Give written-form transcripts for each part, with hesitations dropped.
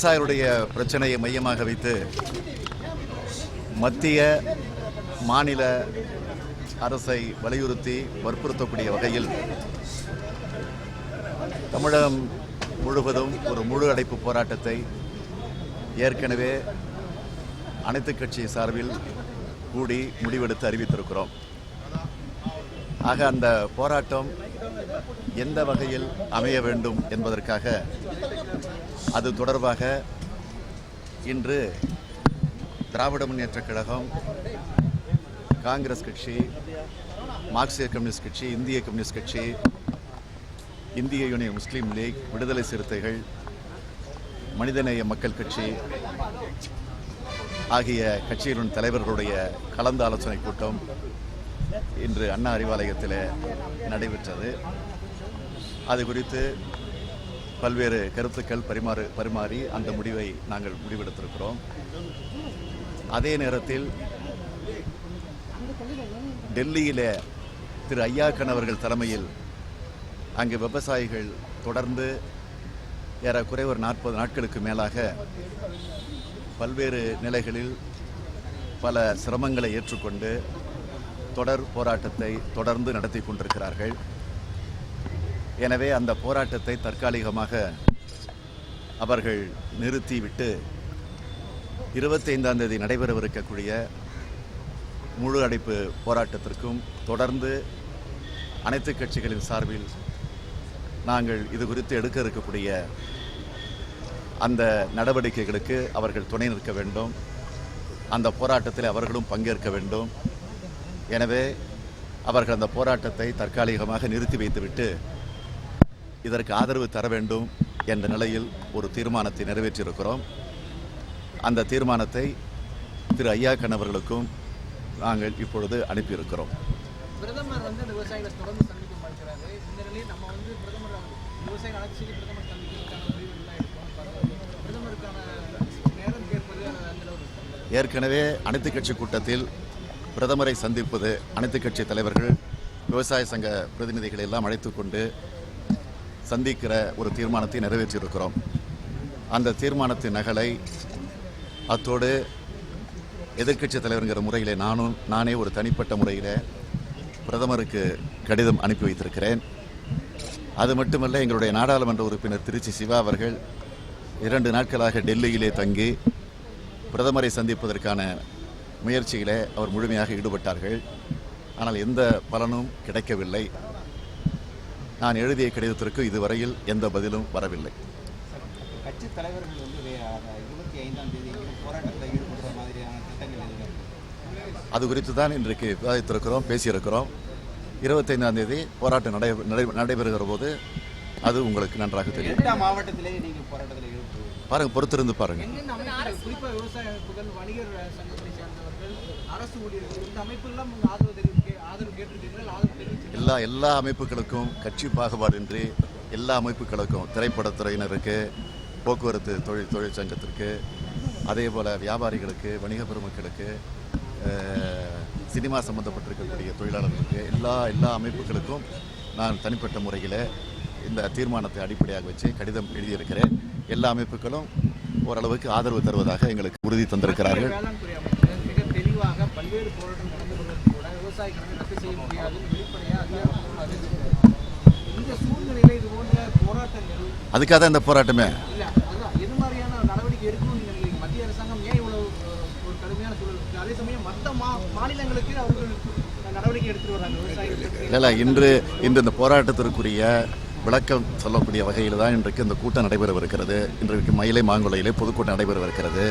விவசாயிகளுடைய பிரச்சனையை மையமாக வைத்து மத்திய மாநில அரசை வலியுறுத்தி வற்புறுத்தக்கூடிய வகையில் தமிழகம் முழுவதும் ஒரு முழு அடைப்பு போராட்டத்தை ஏற்கனவே அனைத்து கட்சி சார்பில் கூடி முடிவெடுத்து அறிவித்திருக்கிறோம். ஆக அந்த போராட்டம் எந்த வகையில் அமைய வேண்டும் என்பதற்காக அது தொடர்பாக இன்று திராவிட முன்னேற்றக் கழகம், காங்கிரஸ் கட்சி, மார்க்சிய கம்யூனிஸ்ட் கட்சி, இந்திய கம்யூனிஸ்ட் கட்சி, இந்திய யூனியன் முஸ்லீம் லீக், விடுதலை சிறுத்தைகள், மனிதநேய மக்கள் கட்சி ஆகிய கட்சிகளின் தலைவர்களுடைய கலந்து ஆலோசனை கூட்டம் இன்று அண்ணா அறிவாலயத்தில் நடைபெற்றது. அது குறித்து பல்வேறு கருத்துக்கள் பரிமாறி அந்த முடிவை நாங்கள் முடிவெடுத்திருக்கிறோம். அதே நேரத்தில் டெல்லியிலே திரு ஐயாக்கன் அவர்கள் தலைமையில் அங்கு விவசாயிகள் தொடர்ந்து ஏறக்குறை ஒரு 40 நாட்களுக்கு மேலாக பல்வேறு நிலைகளில் பல சிரமங்களை ஏற்றுக்கொண்டு தொடர் போராட்டத்தை தொடர்ந்து நடத்தி கொண்டிருக்கிறார்கள். எனவே அந்த போராட்டத்தை தற்காலிகமாக அவர்கள் நிறுத்திவிட்டு 25ஆம் தேதி நடைபெறவிருக்கக்கூடிய முழு அடைப்பு போராட்டத்திற்கும் தொடர்ந்து அனைத்து கட்சிகளின் சார்பில் நாங்கள் இது குறித்து எடுக்க இருக்கக்கூடிய அந்த நடவடிக்கைகளுக்கு அவர்கள் துணை நிற்க வேண்டும். அந்த போராட்டத்தில் அவர்களும் பங்கேற்க வேண்டும். எனவே அவர்கள் அந்த போராட்டத்தை தற்காலிகமாக நிறுத்தி வைத்துவிட்டு இதற்கு ஆதரவு தர வேண்டும் என்ற நிலையில் ஒரு தீர்மானத்தை நிறைவேற்றியிருக்கிறோம். அந்த தீர்மானத்தை திரு ஐயாக்கன் அவர்களுக்கும் நாங்கள் இப்பொழுது அனுப்பியிருக்கிறோம். பிரதமர் இந்த விவசாயிகளை தொடர்ந்து சந்திக்க மாட்டாங்க. இந்த நிலையில் நம்ம பிரதமர் விவசாயிகள் அழைச்சி பிரதமர் சந்திக்கிறதுக்கான முடிவுகள் எடுக்கணும். பிரதமருக்கான நேரம் கேட்பது ஏற்கனவே அனைத்து கட்சி கூட்டத்தில் பிரதமரை சந்திப்பது அனைத்து கட்சி தலைவர்கள், விவசாய சங்க பிரதிநிதிகளை எல்லாம் அழைத்து கொண்டு சந்திக்கிற ஒரு தீர்மானத்தை நிறைவேற்றியிருக்கிறோம். அந்த தீர்மானத்தின் நகலை அத்தோடு எதிர்க்கட்சி தலைவருங்கிற முறையில் நானே ஒரு தனிப்பட்ட முறையில் பிரதமருக்கு கடிதம் அனுப்பி வைத்திருக்கிறேன். அது மட்டுமல்ல, எங்களுடைய நாடாளுமன்ற உறுப்பினர் திருச்சி சிவா அவர்கள் 2 நாட்களாக டெல்லியிலே தங்கி பிரதமரை சந்திப்பதற்கான முயற்சியிலே அவர் முழுமையாக ஈடுபட்டார்கள். ஆனால் எந்த பலனும் கிடைக்கவில்லை. நான் எழுதிய கடிதத்திற்கு இதுவரையில் எந்த பதிலும் வரவில்லை. கட்சி தலைவர்கள் 25ஆம் தேதி போராட்டத்தில் ஈடுபடுற மாதிரியான திட்டங்கள் அது குறித்து தான் இன்றைக்கு விவாதித்திருக்கிறோம், பேசியிருக்கிறோம். 25ஆம் தேதி போராட்டம் நடைபெறுகிற போது அது உங்களுக்கு நன்றாக தெரியும். எல்லா மாவட்டத்திலேயே நீங்கள் போராட்டத்தில் ஈடுபடுவீங்க. பாருங்க, பொறுத்திருந்து பாருங்க. குறிப்பாக விவசாய அமைப்புகள், வணிகர் சங்கத்தை சேர்ந்தவர்கள், அரசு ஊழியர்கள், இந்த அமைப்புகள்லாம் ஆதரவு கேட்டிருக்கீர்கள். எல்லா அமைப்புகளுக்கும் கட்சி பாகுபாடின்றி எல்லா அமைப்புகளுக்கும், திரைப்படத்துறையினருக்கு, போக்குவரத்து தொழிற்சங்கத்திற்கு, அதே போல் வியாபாரிகளுக்கு, வணிக பெருமக்களுக்கு, சினிமா சம்பந்தப்பட்டிருக்கக்கூடிய தொழிலாளர்களுக்கு, எல்லா அமைப்புகளுக்கும் நான் தனிப்பட்ட முறையில் இந்த தீர்மானத்தை அடிப்படையாக வச்சு கடிதம் எழுதியிருக்கிறேன். எல்லா அமைப்புகளும் ஓரளவுக்கு ஆதரவு தருவதாக எங்களுக்கு உறுதி தந்திருக்கிறார்கள். மிக தெளிவாக பல்வேறு போராட்டம் நடந்து கொள்வது கூட விவசாயிகளை ரத்து செய்ய முடியாது, வெளிப்படையாக இந்த சூழ்நிலையில் இது போன்ற போராட்டங்கள் அதுக்காக தான் இந்த போராட்டமே இல்லை. அதுதான் எது மாதிரியான நடவடிக்கை எடுக்கணும்னு நினைக்கிறீங்க? மத்திய அரசாங்கம் ஏன் இவ்வளவு ஒரு கடுமையான சூழல் இருக்குது? அதே சமயம் மற்ற மாநிலங்களுக்கு அவர்கள் நடவடிக்கை எடுத்துட்டு வராங்க விவசாயிகளுக்கு. இல்லை, இன்று இந்த போராட்டத்திற்குரிய விளக்கம் சொல்லக்கூடிய வகையில் தான் இன்றைக்கு இந்த கூட்டம் நடைபெறவிருக்கிறது. இன்றைக்கு மயிலை மாங்குளையிலே பொதுக்கூட்டம் நடைபெறவிருக்கிறது.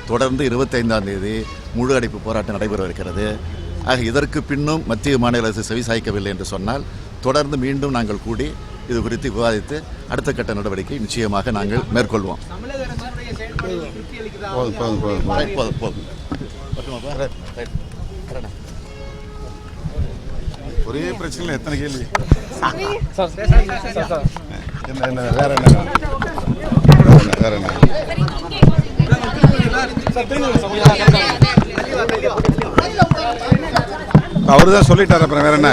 தொடர்ந்து 25ஆம் தேதி முழு அடைப்பு போராட்டம் நடைபெறவிருக்கிறது. ஆக இதற்கு பின்னும் மத்திய மாநில அரசு செவிசாய்க்கவில்லை என்று சொன்னால் தொடர்ந்து மீண்டும் நாங்கள் கூடி இது குறித்து விவாதித்து அடுத்த கட்ட நடவடிக்கை நிச்சயமாக நாங்கள் மேற்கொள்வோம். ஒரே பிரச்சனை எத்தனை கேள்வி? வேற என்ன அவரு தான் சொல்லிட்டார். அப்புறம் வேற என்ன?